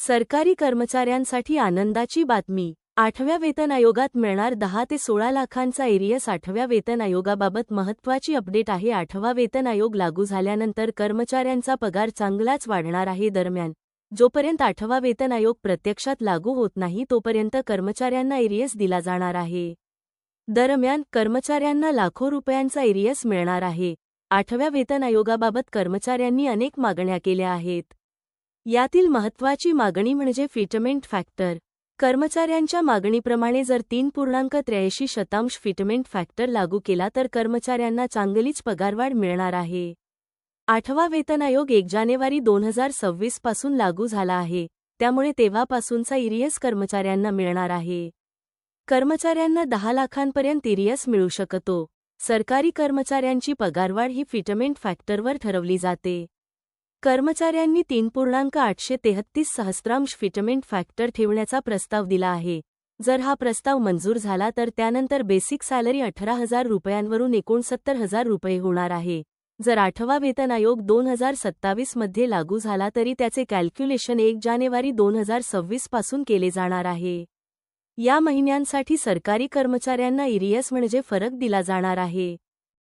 सरकारी कर्मचाऱ्यांसाठी आनंदाची बातमी. 8व्या वेतन आयोगात मिळणार 10 ते 16 लाखांचा एरियस. 8व्या वेतन आयोगाबाबत महत्त्वाची अपडेट आहे. 8वा वेतन आयोग लागू झाल्यानंतर कर्मचाऱ्यांचा पगार चांगलाच वाढणार आहे. दरम्यान, जोपर्यंत 8वा वेतन आयोग प्रत्यक्षात लागू होत नाही तोपर्यंत कर्मचाऱ्यांना एरियस दिला जाणार आहे. दरम्यान, कर्मचाऱ्यांना लाखो रुपयांचा एरियस मिळणार आहे. 8व्या वेतन आयोगाबाबत कर्मचाऱ्यांनी अनेक मागण्या केल्या आहेत. यातील महत्त्वाची मागणी म्हणजे फिटमेंट फॅक्टर. कर्मचाऱ्यांच्या मागणीप्रमाणे जर 3.83% फिटमेंट फॅक्टर लागू केला तर कर्मचाऱ्यांना चांगलीच पगारवाढ मिळणार आहे. 8वा वेतन आयोग 1 जानेवारी 2026 पासून लागू झाला आहे, त्यामुळे तेव्हापासूनचा एरियस कर्मचाऱ्यांना मिळणार आहे. कर्मचाऱ्यांना 10 लाखांपर्यंत एरियस मिळू शकतो. सरकारी कर्मचाऱ्यांची पगारवाढ ही फिटमेंट फॅक्टरवर ठरवली जाते. कर्मचाऱ्यांनी 3.833 फिटमेंट फॅक्टर ठेवण्याचा प्रस्ताव दिला आहे. जर हा प्रस्ताव मंजूर झाला तर त्यानंतर बेसिक सॅलरी 18,000 रुपयांवरून 69,000 रुपये होणार आहे. जर 8वा वेतन आयोग 2027 मध्ये लागू झाला तरी त्याचे कॅल्क्युलेशन 1 जानेवारी 2026 पासून केले जाणार आहे. या महिन्यांसाठी सरकारी कर्मचाऱ्यांना एरियस म्हणजे फरक दिला जाणार आहे.